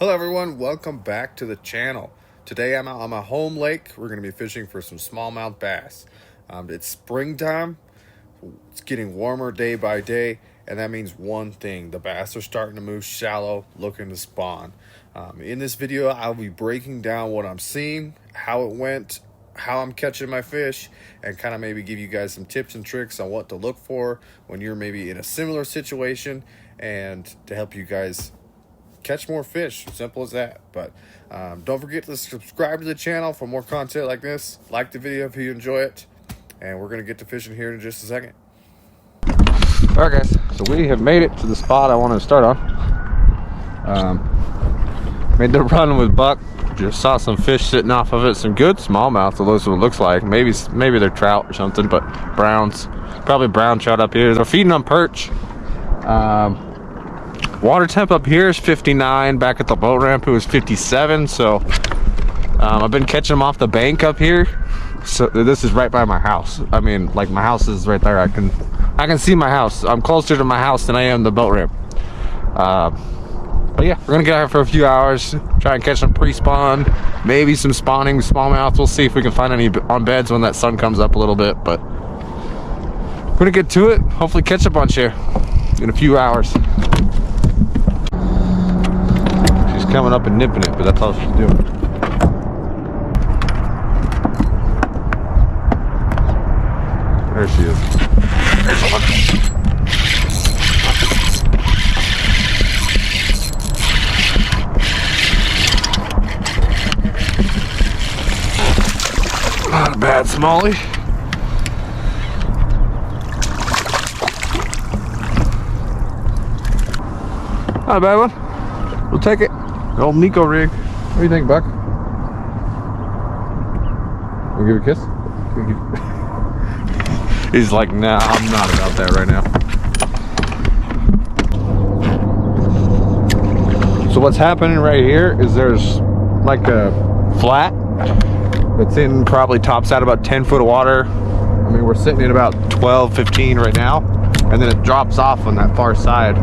Hello everyone, welcome back to the channel. Today I'm out on my home lake. We're going to be fishing for some smallmouth bass. It's springtime, it's getting warmer day by day, and that means one thing: the bass are starting to move shallow, looking to spawn. In this video I'll be breaking down what I'm seeing, how it went, how I'm catching my fish, and kind of maybe give you guys some tips and tricks on what to look for when you're maybe in a similar situation, and to help you guys catch more fish. Simple as that. But don't forget to subscribe to the channel for more content like this. Like the video if you enjoy it, and we're gonna get to fishing here in just a second. All right, guys, so we have made it to the spot I wanted to start on. Made the run with Buck. Just saw some fish sitting off of it, some good smallmouth, so those what it looks like. Maybe they're trout or something, but browns, probably brown trout up here. They're feeding on perch. Water temp up here is 59. Back at the boat ramp it was 57. So I've been catching them off the bank up here. So this is right by my house. I mean, like, my house is right there. I can see my house. I'm closer to my house than I am the boat ramp. But yeah, we're gonna get out here for a few hours, try and catch some pre-spawn, maybe some spawning smallmouth. We'll see if we can find any on beds when that sun comes up a little bit. But we're gonna get to it. Hopefully catch a bunch here in a few hours. Coming up and nipping it, but that's all she's doing. There she is. There's one. Not a bad smallie. Not a bad one. We'll take it. The old Nico rig. What do you think, Buck? We'll give a kiss? He's like, nah, I'm not about that right now. So what's happening right here is there's like a flat that's in, probably tops out about 10 foot of water. I mean, we're sitting at about 12, 15 right now. And then it drops off on that far side.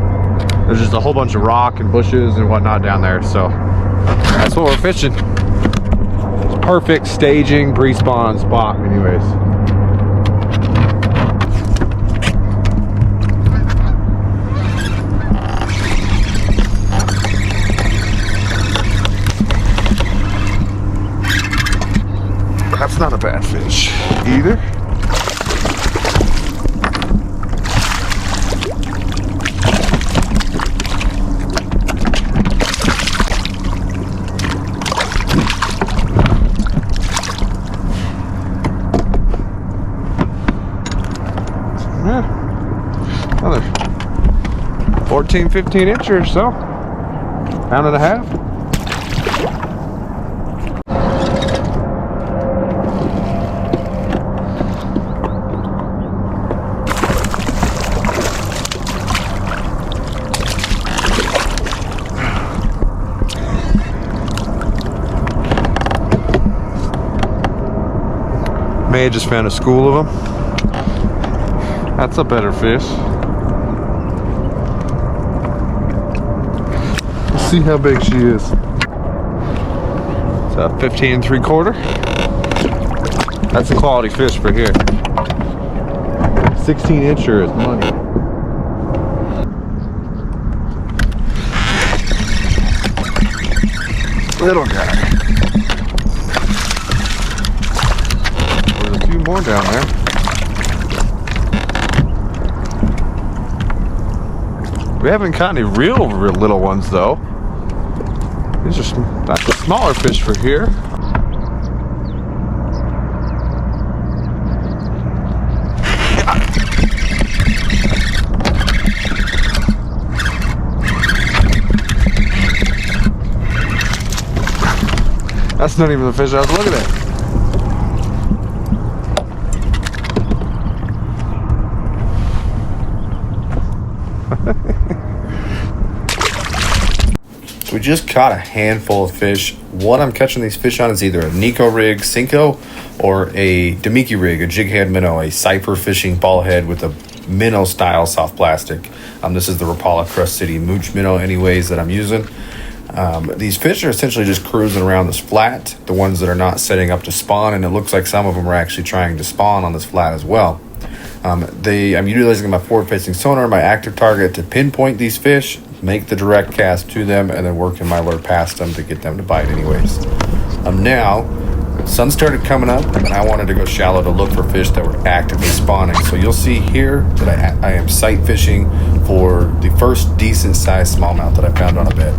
There's just a whole bunch of rock and bushes and whatnot down there, so that's what we're fishing. It's perfect staging pre-spawn spot anyways. That's not a bad fish either. Another 14, 15 incher or so. Pound and a half. May have just found a school of them. That's a better fish. Let's see how big she is. It's a 15 3/4. That's a quality fish for here. 16 incher is money. Little guy. There's a few more down there. We haven't caught any real little ones though. These are that's a smaller fish for here. That's not even the fish I was looking at. We just caught a handful of fish. What I'm catching these fish on is either a Nico rig Cinco or a Demiki rig, a jig head minnow, a cypher fishing ball head with a minnow style soft plastic. This is the Rapala Crest City Mooch minnow anyways that I'm using. These fish are essentially just cruising around this flat, the ones that are not setting up to spawn, and it looks like some of them are actually trying to spawn on this flat as well. I'm utilizing my forward-facing sonar, my active target, to pinpoint these fish, make the direct cast to them, and then working my lure past them to get them to bite anyways. Now, sun started coming up, and I wanted to go shallow to look for fish that were actively spawning. So you'll see here that I am sight fishing for the first decent-sized smallmouth that I found on a bed.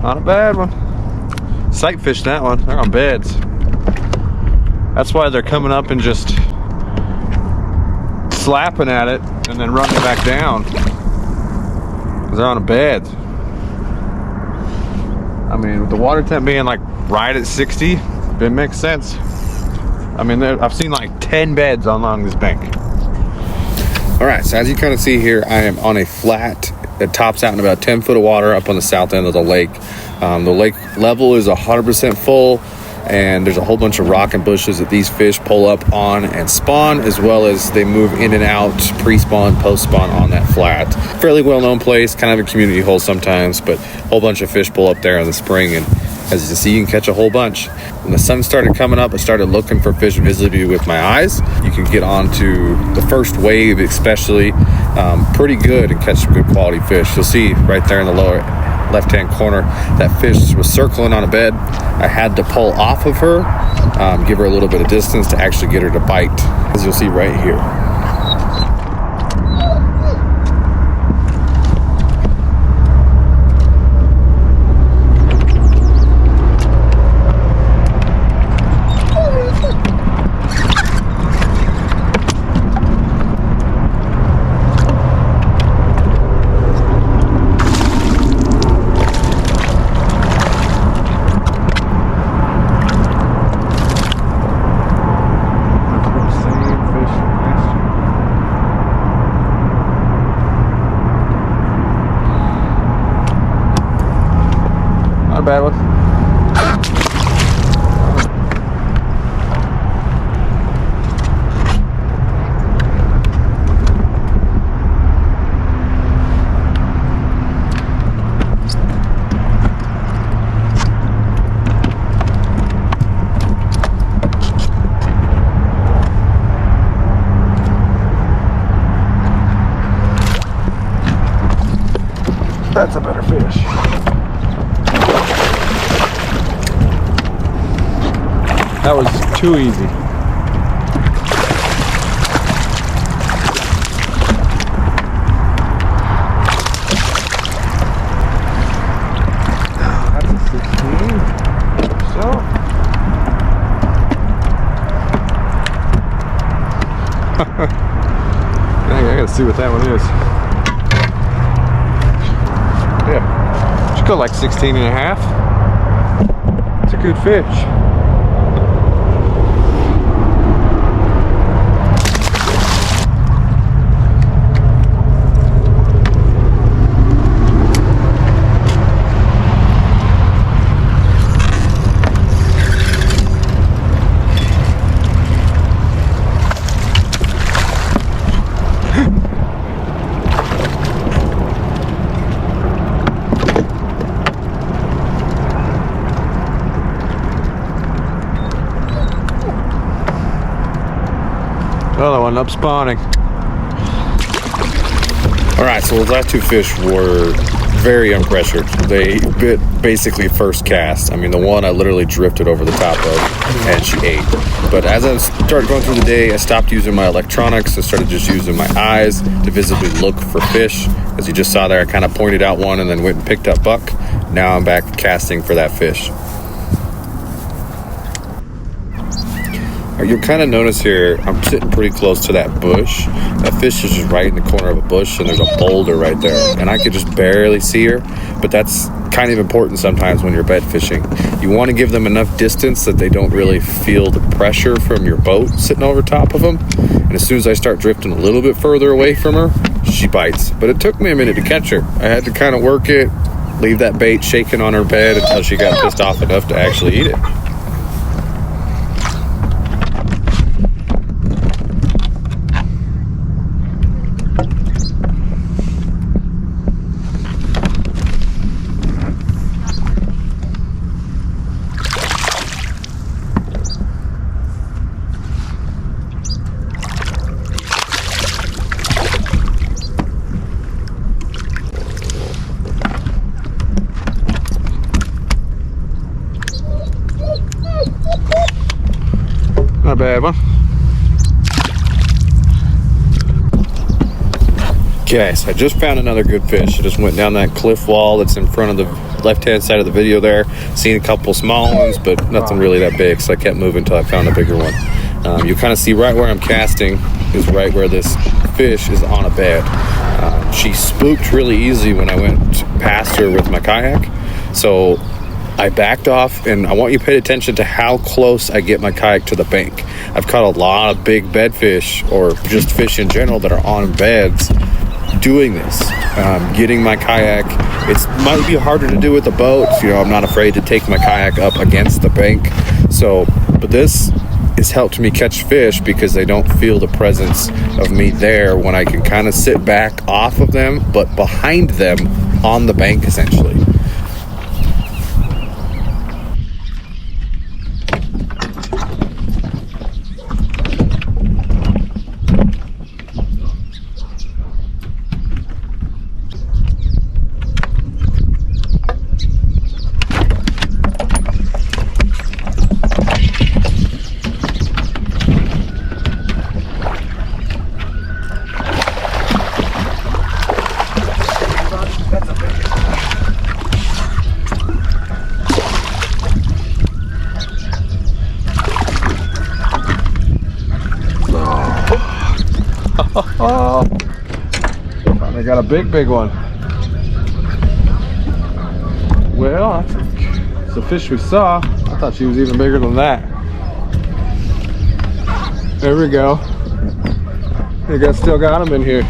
Not a bad one. Sight fish that one. They're on beds. That's why they're coming up and just slapping at it and then running back down. Because they're on a bed. I mean, with the water temp being like right at 60, it makes sense. I mean, I've seen like 10 beds along this bank. All right, so as you kind of see here, I am on a flat that tops out in about 10 foot of water up on the south end of the lake. The lake level is 100% full, and there's a whole bunch of rock and bushes that these fish pull up on and spawn, as well as they move in and out pre-spawn, post-spawn on that flat. Fairly well-known place, kind of a community hole sometimes, but a whole bunch of fish pull up there in the spring, and as you can see, you can catch a whole bunch. When the sun started coming up, I started looking for fish visibly with my eyes. You can get onto the first wave especially pretty good and catch some good quality fish. You'll see right there in the lower left-hand corner, that fish was circling on a bed. I had to pull off of her, give her a little bit of distance to actually get her to bite, as you'll see right here. Not a bad one. That's a better fish. That was too easy. That's a 16 or so. Dang, I gotta see what that one is. Yeah, should go like 16 and a half. It's a good fish. Another one up spawning. All right, so those last two fish were very unpressured. They bit basically first cast. I mean, the one I literally drifted over the top of and she ate. But as I started going through the day, I stopped using my electronics. I started just using my eyes to visibly look for fish. As you just saw there, I kind of pointed out one and then went and picked up buck. Now I'm back casting for that fish. You'll kind of notice here, I'm sitting pretty close to that bush. That fish is just right in the corner of a bush, and there's a boulder right there. And I could just barely see her, but that's kind of important sometimes when you're bed fishing. You want to give them enough distance that they don't really feel the pressure from your boat sitting over top of them. And as soon as I start drifting a little bit further away from her, she bites. But it took me a minute to catch her. I had to kind of work it, leave that bait shaking on her bed until she got pissed off enough to actually eat it. Not a bad one. Okay, so I just found another good fish. I just went down that cliff wall that's in front of the left-hand side of the video there. Seen a couple small ones, but nothing really that big, so I kept moving until I found a bigger one. You kind of see right where I'm casting is right where this fish is on a bed. She spooked really easy when I went past her with my kayak, so I backed off, and I want you to pay attention to how close I get my kayak to the bank. I've caught a lot of big bed fish, or just fish in general that are on beds, doing this. Getting my kayak, it might be harder to do with the boat. You know, I'm not afraid to take my kayak up against the bank. So, but this has helped me catch fish because they don't feel the presence of me there when I can kind of sit back off of them, but behind them on the bank essentially. Oh, finally got a big one. Well, it's the fish we saw. I thought she was even bigger than that. There we go. I think I still got them in here.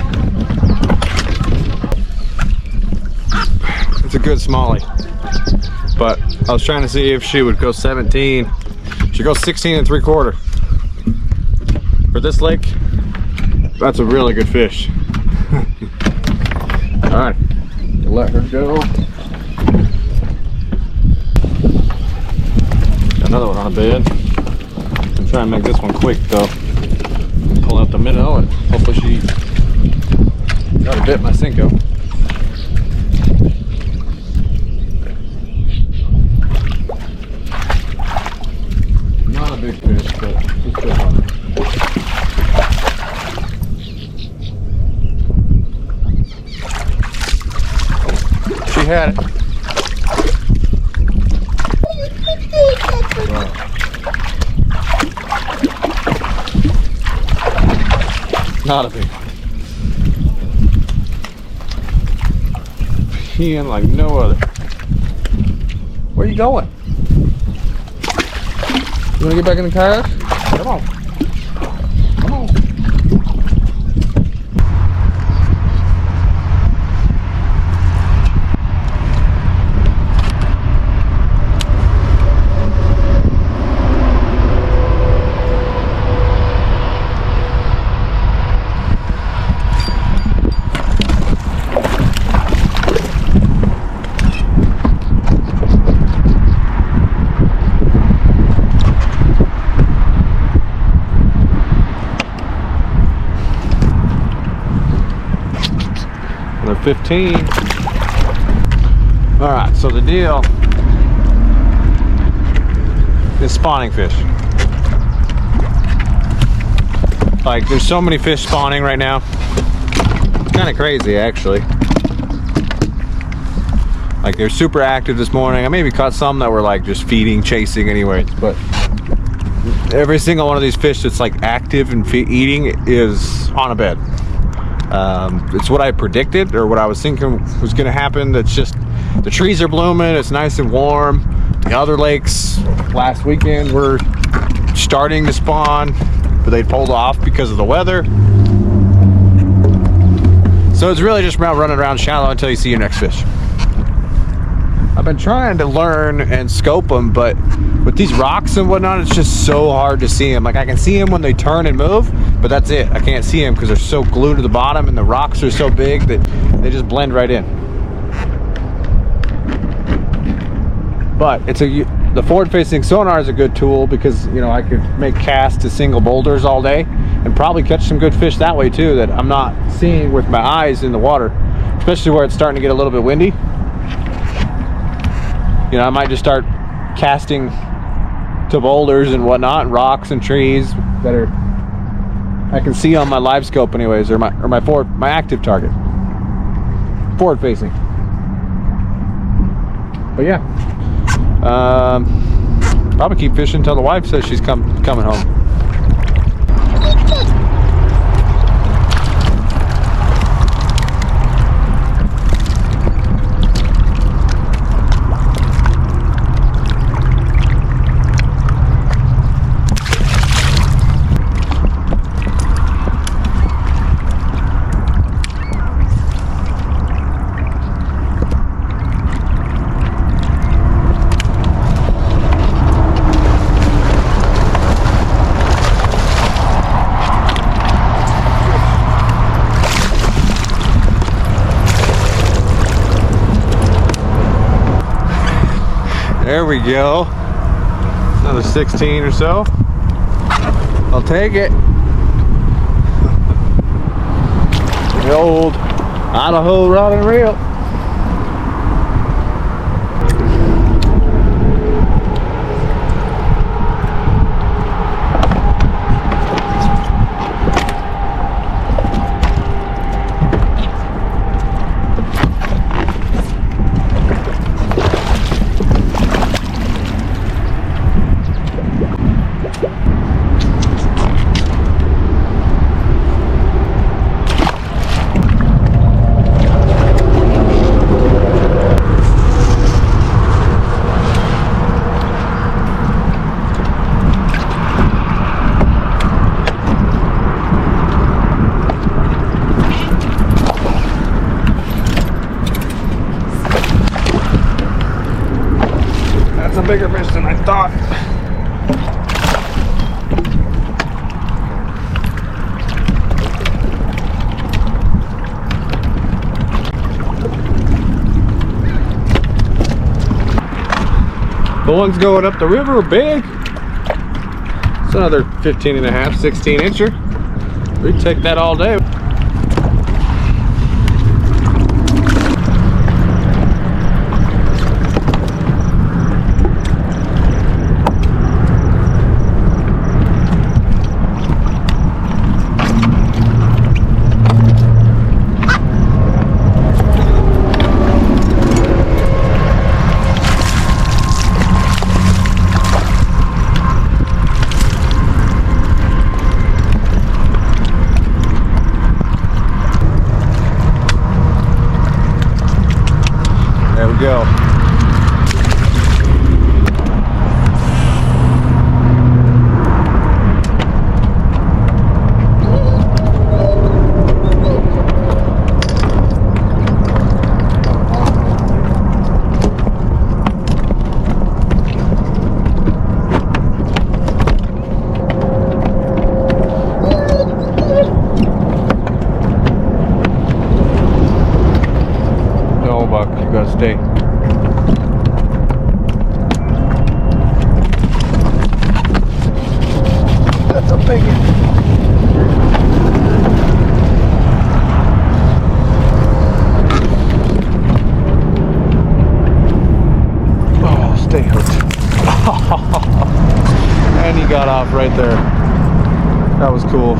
It's a good smallie, but I was trying to see if she would go 17. She goes 16 3/4. For this lake, that's a really good fish. All right, let her go. Got another one on a bed. I'm trying to make this one quick though. Pull out the minnow and hopefully she got a bit my Cinco. Not a big fish, but it's good one. She had it. Not a big one. Peeing like no other. Where are you going? You want to get back in the kayak? Come on. Come on. Another 15. All right, so the deal is spawning fish. Like, there's so many fish spawning right now. It's kind of crazy, actually. Like, they're super active this morning. I maybe caught some that were like just feeding, chasing anyways, but every single one of these fish that's like active and eating is on a bed. It's what I predicted, or what I was thinking was going to happen. That's just the trees are blooming. It's nice and warm. The other lakes last weekend were starting to spawn, but they pulled off because of the weather. So it's really just about running around shallow until you see your next fish. I've been trying to learn and scope them, but with these rocks and whatnot, it's just so hard to see them. Like, I can see them when they turn and move, but that's it. I can't see them because they're so glued to the bottom and the rocks are so big that they just blend right in. But the forward-facing sonar is a good tool because, you know, I could make casts to single boulders all day and probably catch some good fish that way too that I'm not seeing with my eyes in the water, especially where it's starting to get a little bit windy. You know, I might just start casting to boulders and whatnot, rocks and trees that I can see on my live scope anyways, or my active target, forward facing. But yeah, probably keep fishing until the wife says she's coming home. There we go. Another 16 or so. I'll take it. The old Idaho rod and reel. A bigger fish than I thought. The ones going up the river are big. It's another 15 and a half, 16 incher. We'd take that all day. There we go. No, Buck, you gotta stay. That's a big one. Oh, stay hooked. And he got off right there. That was cool.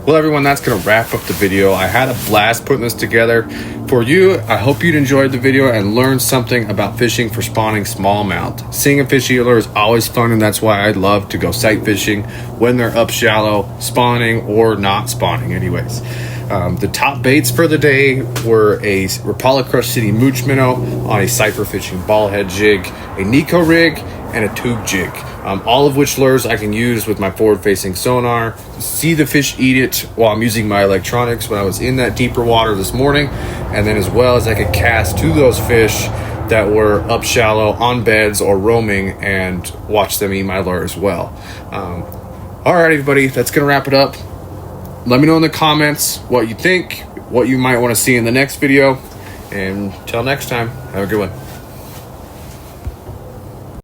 Well, everyone, that's going to wrap up the video. I had a blast putting this together for you. I hope you'd enjoyed the video and learned something about fishing for spawning smallmouth. Seeing a fish eeler is always fun, and that's why I love to go sight fishing when they're up shallow, spawning or not spawning anyways. The top baits for the day were a Rapala Crush City Mooch Minnow on a Cypher Fishing ball head jig, a Nico rig, and a tube jig. All of which lures I can use with my forward-facing sonar, see the fish eat it while I'm using my electronics when I was in that deeper water this morning, and then as well as I could cast to those fish that were up shallow on beds or roaming and watch them eat my lure as well. All right, everybody, that's gonna wrap it up. Let me know in the comments what you think, what you might want to see in the next video, and until next time, have a good one.